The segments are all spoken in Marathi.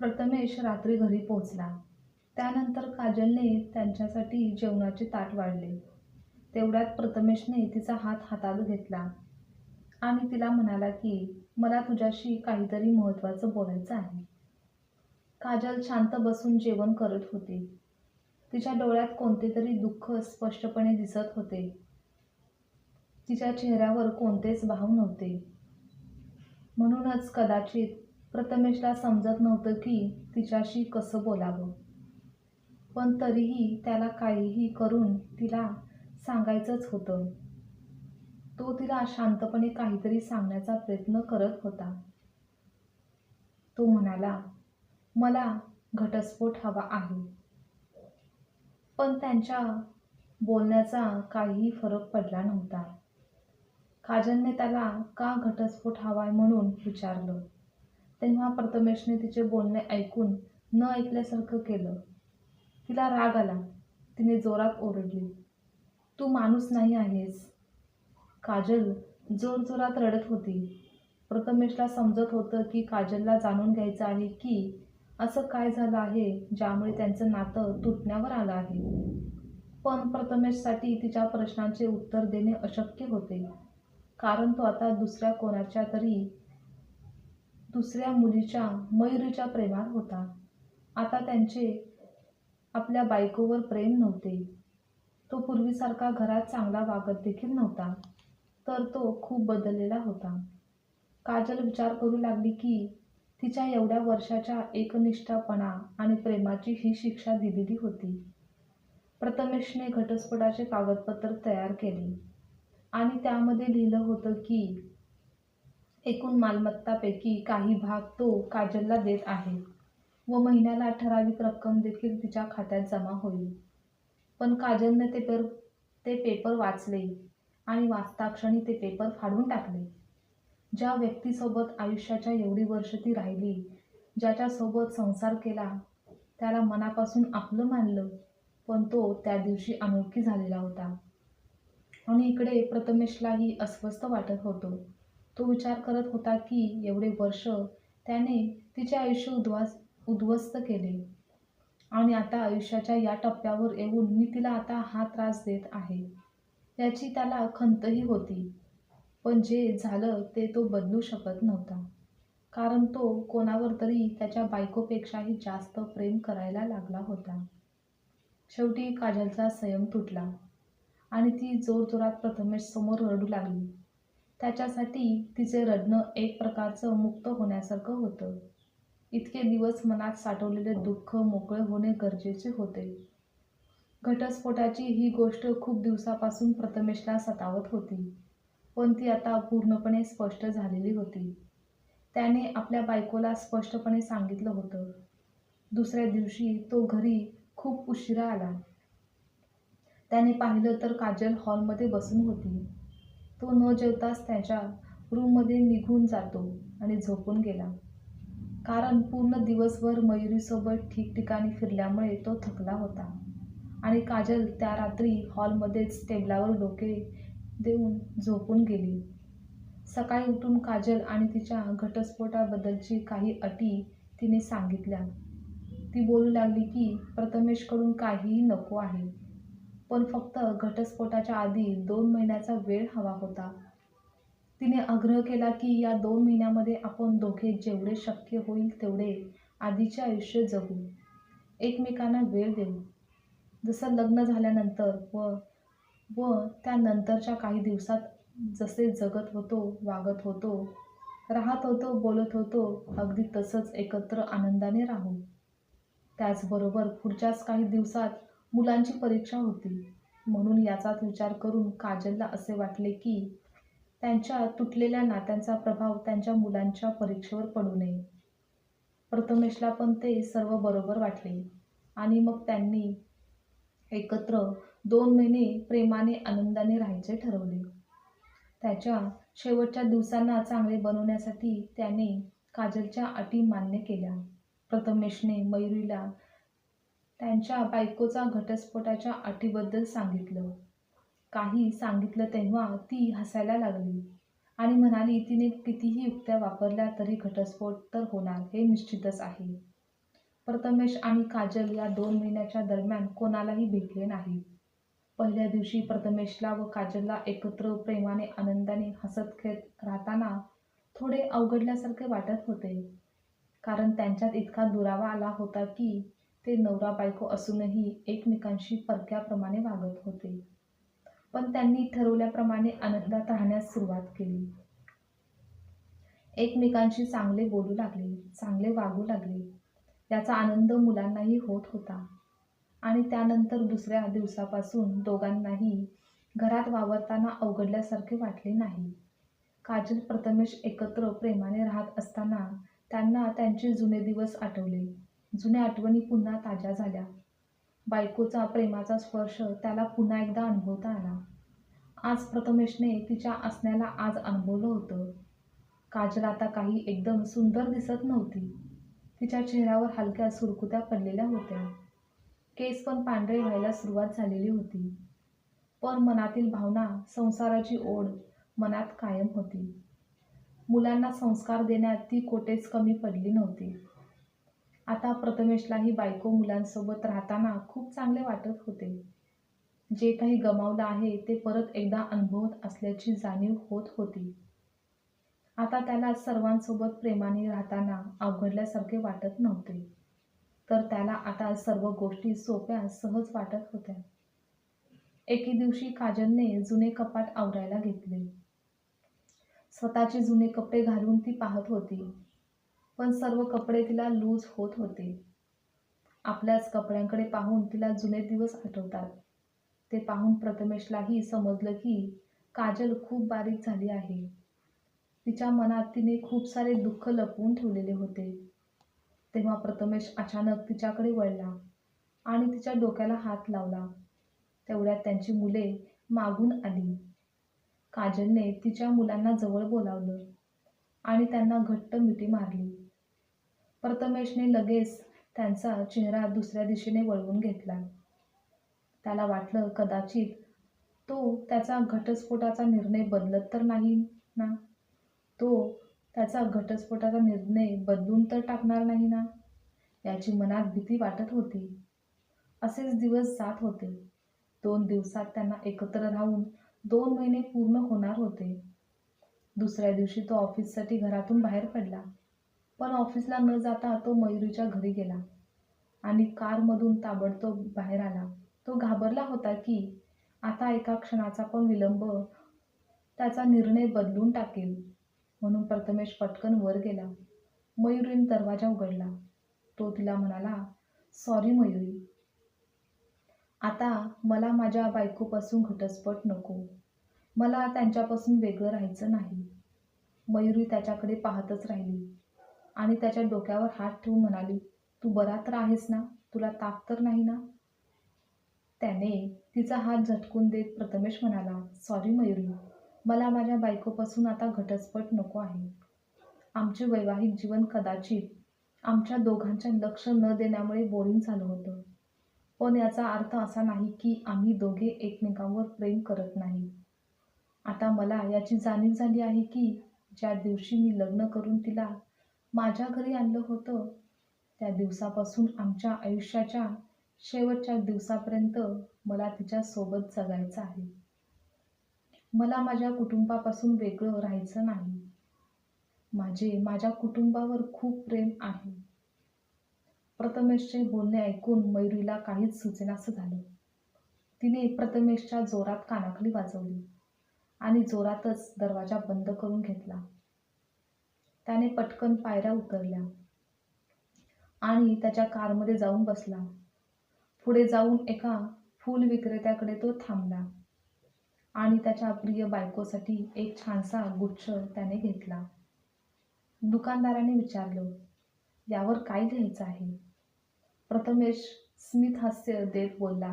प्रथमेश रात्री घरी पोहोचला. त्यानंतर काजलने त्यांच्यासाठी जेवणाचे ताट वाढले. तेवढ्यात प्रथमेशने तिचा हात हातात घेतला आणि तिला म्हणाला की मला तुझ्याशी काहीतरी महत्त्वाचं बोलायचं आहे. काजल शांत बसून जेवण करत होती. तिच्या डोळ्यात कोणतेतरी दुःख स्पष्टपणे दिसत होते. तिच्या चेहऱ्यावर कोणतेच भाव नव्हते. म्हणूनच कदाचित प्रथमेशला समजत नव्हतं की तिच्याशी कसं बोलावं. पण तरीही त्याला काहीही करून तिला सांगायचंच होतं. तो तिला शांतपणे काहीतरी सांगण्याचा प्रयत्न करत होता. तो म्हणाला, मला घटस्फोट हवा आहे. पण त्यांच्या बोलण्याचा काहीही फरक पडला नव्हता. काजलने त्याला का घटस्फोट हवाय म्हणून विचारलं. तेव्हा प्रथमेशने तिचे बोलणे ऐकून न ऐकल्यासारखं केलं. तिला राग आला. तिने जोरात ओरडली, तू माणूस नाही आहेस. काजल जोरजोरात रडत होती. प्रथमेशला समजत होतं की काजलला जाणून घ्यायचं आहे की असं काय झालं आहे ज्यामुळे त्यांचं नातं तुटण्यावर आलं आहे. पण प्रथमेशसाठी तिच्या प्रश्नांचे उत्तर देणे अशक्य होते. कारण तो आता दुसऱ्या मुलीच्या, मयुरीच्या प्रेमात होता. आता त्यांचे आपल्या बायकोवर प्रेम नव्हते. तो पूर्वीसारखा घरात चांगला वागत देखील नव्हता. तर तो खूप बदललेला होता. काजल विचार करू लागली की तिच्या एवढ्या वर्षाच्या एकनिष्ठपणा आणि प्रेमाची ही शिक्षा दिलेली होती. प्रथमेशने घटस्फोटाचे कागदपत्र तयार केले आणि त्यामध्ये लिहिलं होतं की एकूण मालमत्तांपैकी काही भाग तो काजलला देत आहे व महिन्याला ठराविक रक्कम देखील तिच्या खात्यात जमा होईल. पण काजलने ते पेपर वाचले आणि वाचताक्षणी ते पेपर फाडून टाकले. ज्या व्यक्तीसोबत आयुष्याच्या एवढी वर्ष ती राहिली, ज्याच्यासोबत संसार केला, त्याला मनापासून आपलं मानलं, पण तो त्या दिवशी अनोळखी झालेला होता. आणि इकडे प्रथमेशलाही अस्वस्थ वाटत होतं. तो विचार करत होता की एवढे वर्ष त्याने तिचे आयुष्य उद्ध्वस्त केले आणि आता आयुष्याच्या या टप्प्यावर येऊन मी तिला आता हा त्रास देत आहे याची त्याला खंतही होती. पण जे झालं ते तो बदलू शकत नव्हता. कारण तो कोणावर तरी त्याच्या बायकोपेक्षाही जास्त प्रेम करायला लागला होता. शेवटी काजलचा संयम तुटला आणि ती जोरजोरात प्रथमेश समोर रडू लागली. त्याच्यासाठी तिचे रडणं एक प्रकारचं मुक्त होण्यासारखं होतं. इतके दिवस मनात साठवलेले दुःख मोकळे होणे गरजेचे होते. घटस्फोटाची ही गोष्ट खूप दिवसापासून प्रथमेशला सतावत होती. पण ती आता पूर्णपणे स्पष्ट झालेली होती. त्याने आपल्या बायकोला स्पष्टपणे सांगितलं होतं. दुसऱ्या दिवशी तो घरी खूप उशिरा आला. त्याने पाहिलं तर काजल हॉलमध्ये बसून होती. तो न जेवताच त्याच्या रूममध्ये निघून जातो आणि झोपून गेला. कारण पूर्ण दिवसभर मयुरीसोबत ठिकठिकाणी फिरल्यामुळे तो थकला होता आणि काजल त्या रात्री हॉलमध्येच टेबलावर डोके देऊन झोपून गेली. सकाळी उठून काजल आणि तिच्या घटस्फोटाबद्दलची काही अटी तिने सांगितल्या. ती बोलू लागली की प्रथमेशकडून काहीही नको आहे, पण फक्त घटस्फोटाच्या आधी 2 महिन्याचा वेळ हवा होता. तिने आग्रह केला की या 2 महिन्यामध्ये आपण दोघे जेवढे शक्य होईल तेवढे आधीचे आयुष्य जगू, एकमेकांना वेळ देऊ. जसं लग्न झाल्यानंतर व व त्यानंतरच्या काही दिवसात जसे जगत होतो, वागत होतो, राहत होतो, बोलत होतो, अगदी तसंच एकत्र आनंदाने राहू. त्याचबरोबर पुढच्याच काही दिवसात मुलांची परीक्षा होती. म्हणून याचाच विचार करून काजलला असे वाटले की त्यांच्या तुटलेल्या नात्यांचा प्रभाव त्यांच्या मुलांच्या परीक्षेवर पडू नये. प्रथमेशला पण ते सर्व बरोबर वाटले आणि मग त्यांनी एकत्र 2 महिने प्रेमाने आनंदाने राहायचे ठरवले. त्याच्या शेवटच्या दिवसांना चांगले बनवण्यासाठी त्याने काजलच्या अटी मान्य केल्या. प्रथमेशने मयुरीला त्यांच्या बायकोचा घटस्फोटाच्या अटीबद्दल सांगितलं. काही सांगितलं तेव्हा ती हसायला लागली आणि म्हणाली तिने कितीही युक्त्या वापरल्या तरी घटस्फोट तर होणार हे निश्चितच आहे. प्रथमेश आणि काजल या 2 महिन्याच्या दरम्यान कोणालाही भेटले नाही. पहिल्या दिवशी प्रथमेशला व काजलला एकत्र प्रेमाने आनंदाने हसत खेळत राहताना थोडे अवघडल्यासारखे वाटत होते. कारण त्यांच्यात इतका दुरावा आला होता की ते नवरा बायको असूनही एकमेकांशी परक्याप्रमाणे वागत होते. पण त्यांनी ठरवल्याप्रमाणे आनंदात राहण्यास सुरुवात केली. एकमेकांशी चांगले बोलू लागले, चांगले वागू लागले. याचा आनंद मुलांनाही होत होता. आणि त्यानंतर दुसऱ्या दिवसापासून दोघांनाही घरात वावरताना अवघडल्यासारखे वाटले नाही. काजल प्रथमेश एकत्र प्रेमाने राहत असताना त्यांना त्यांचे जुने दिवस आठवले. जुन्या आठवणी पुन्हा ताज्या झाल्या. बायकोचा प्रेमाचा स्पर्श त्याला पुन्हा एकदा अनुभवता आला. आज प्रथमेशने तिच्या असण्याला आज अनुभवलं होतं. काजल आता काही एकदम सुंदर दिसत नव्हती. तिच्या चेहऱ्यावर हलक्या सुरकुत्या पडलेल्या होत्या. केस पण पांढरे व्हायला सुरुवात झालेली होती. पण मनातील भावना, संसाराची ओढ मनात कायम होती. मुलांना संस्कार देण्यात ती कोठेच कमी पडली नव्हती. आता प्रथमेशलाही बायको मुलांसोबत राहताना खूप चांगले वाटत होते. जे काही गमावलं आहे ते परत एकदा अनुभवत असल्याची जाणीव होत होती. आता त्याला सर्वांसोबत प्रेमाने राहताना अवघडल्यासारखे वाटत नव्हते. तर त्याला आता सर्व गोष्टी सोप्या, सहज वाटत होत्या. एके दिवशी काजलने जुने कपाट आवरायला घेतले. स्वतःचे जुने कपडे घालून ती पाहत होती. पण सर्व कपडे तिला लूज होत होते. आपल्याच कपड्यांकडे पाहून तिला जुने दिवस आठवतात. ते पाहून प्रथमेशलाही समजलं की काजल खूप बारीक झाली आहे. तिच्या मनात तिने खूप सारे दुःख लपवून ठेवलेले होते. तेव्हा प्रथमेश अचानक तिच्याकडे वळला आणि तिच्या डोक्याला हात लावला. तेवढ्यात त्यांची मुले मागून आली. काजलने तिच्या मुलांना जवळ बोलावलं आणि त्यांना घट्ट मिठी मारली. प्रथमेशने लगेच त्यांचा चेहरा दुसऱ्या दिशेने वळवून घेतला. त्याला वाटलं कदाचित तो त्याचा घटस्फोटाचा निर्णय बदलत तर नाही ना. तो त्याचा घटस्फोटाचा निर्णय बदलून तर टाकणार नाही ना, याची मनात भीती वाटत होती. असेच दिवस जात होते. 2 दिवसात त्यांना एकत्र राहून 2 महिने पूर्ण होणार होते. दुसऱ्या दिवशी तो ऑफिससाठी घरातून बाहेर पडला. पण ऑफिसला न जाता तो मयुरीच्या घरी गेला आणि कारमधून ताबडतोब बाहेर आला. तो घाबरला होता की आता एका क्षणाचा पण विलंब त्याचा निर्णय बदलून टाकेल. म्हणून प्रथमेश पटकन वर गेला. मयुरीने दरवाजा उघडला. तो तिला म्हणाला, "सॉरी मयुरी, आता मला माझ्या बायकोपासून घटस्फोट नको. मला त्यांच्यापासून वेगळं राहायचं नाही." मयुरी त्याच्याकडे पाहतच राहिली आणि त्याच्या डोक्यावर हात ठेवून म्हणाली, "तू बरा तर आहेस ना? तुला ताप तर नाही ना?" त्याने तिचा हात झटकून देत प्रथमेश म्हणाला, "सॉरी मयुरी, मला माझ्या बायकोपासून आता घटस्फोट नको आहे. आमचे वैवाहिक जीवन कदाचित आमच्या दोघांच्या लक्ष न देण्यामुळे बोरिंग झालं होतं. पण याचा अर्थ असा नाही की आम्ही दोघे एकमेकांवर प्रेम करत नाही. आता मला याची जाणीव झाली आहे की ज्या दिवशी मी लग्न करून तिला माझ्या घरी आणलं होतं, त्या दिवसापासून आमच्या आयुष्याच्या शेवटच्या दिवसापर्यंत मला तिच्यासोबत जगायचं आहे. मला माझ्या कुटुंबापासून वेगळं राहायचं नाही. माझ्या कुटुंबावर खूप प्रेम आहे." प्रथमेशचे बोलणे ऐकून मयुरीला काहीच सुचेनासं झालं. तिने प्रथमेशच्या जोरात कानाखाली वाजवली आणि जोरातच दरवाजा बंद करून घेतला. त्याने पटकन पायऱ्या उतरल्या आणि त्याच्या कारमध्ये जाऊन बसला. पुढे जाऊन एका फूल विक्रेत्याकडे तो थांबला आणि त्याच्या प्रिय बायकोसाठी एक छानसा गुच्छ त्याने घेतला. दुकानदाराने विचारलं, "यावर काय लिहायचं आहे?" प्रथमेश स्मित हास्य देत बोलला,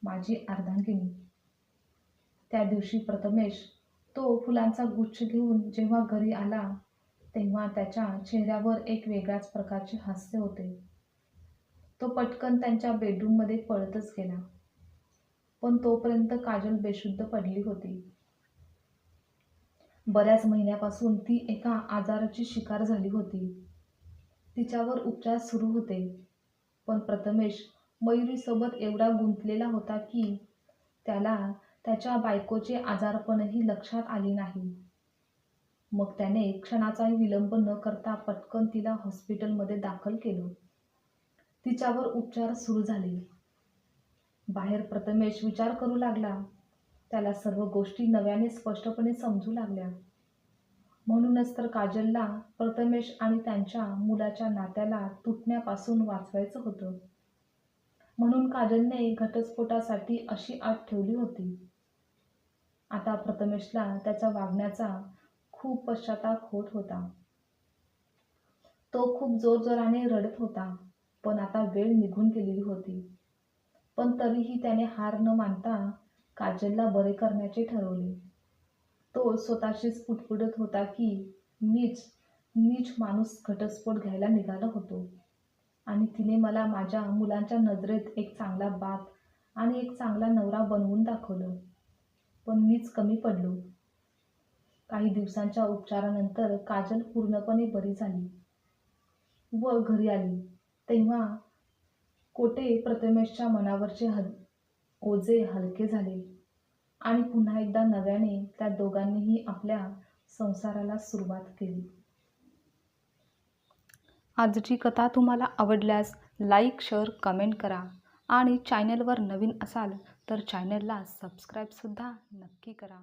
"माझी अर्धांगिनी." त्या दिवशी प्रथमेश तो फुलांचा गुच्छ घेऊन जेव्हा घरी आला तेव्हा त्याच्या चेहऱ्यावर एक वेगळ्याच प्रकारचे हास्य होते. तो पटकन त्यांच्या बेडरूममध्ये पळतच गेला. पण तोपर्यंत काजल बेशुद्ध पडली होती. बऱ्याच महिन्यापासून ती एका आजाराची शिकार झाली होती. तिच्यावर उपचार सुरू होते. पण प्रथमेश मयुरीसोबत एवढा गुंतलेला होता की त्याला त्याच्या बायकोचे आजारपणही लक्षात आले नाही. मग त्याने क्षणाचाही विलंब न करता पटकन तिला हॉस्पिटलमध्ये दाखल केलं. तिच्यावर उपचार सुरू झाले. बाहेर प्रथमेश विचार करू लागला. त्याला सर्व गोष्टी नव्याने स्पष्टपणे समजू लागल्या. म्हणूनच तर काजलला प्रथमेश आणि त्यांच्या मुलाच्या नात्याला तुटण्यापासून वाचवायचं होतं. म्हणून काजलने घटस्फोटासाठी अशी अट ठेवली होती. आता प्रथमेशला त्याच्या वागण्याचा खूप पश्चाताप होत होता. तो खूप जोरजोराने रडत होता. पण आता वेळ निघून गेलेली होती. पण तरीही त्याने हार न मानता काजलला बरे करण्याचे ठरवले. तो स्वतःशीच पुटपुटत होता की मीच नीच माणूस घटस्फोट घ्यायला निघालो होतो आणि तिने मला माझ्या मुलांच्या नजरेत एक चांगला बाप आणि एक चांगला नवरा बनवून दाखवलं. पण मीच कमी पडलो. काही दिवसांच्या उपचारानंतर काजल पूर्णपणे बरी झाली व घरी आली. तेव्हा कोठे प्रथमेशच्या मनावरचे ओझे हलके झाले आणि पुन्हा एकदा नव्याने त्या दोघांनीही आपल्या संसाराला सुरुवात केली. आजची कथा तुम्हाला आवडल्यास लाईक, शेअर, कमेंट करा आणि चॅनलवर नवीन असाल तर चॅनलला सबस्क्राईबसुद्धा नक्की करा.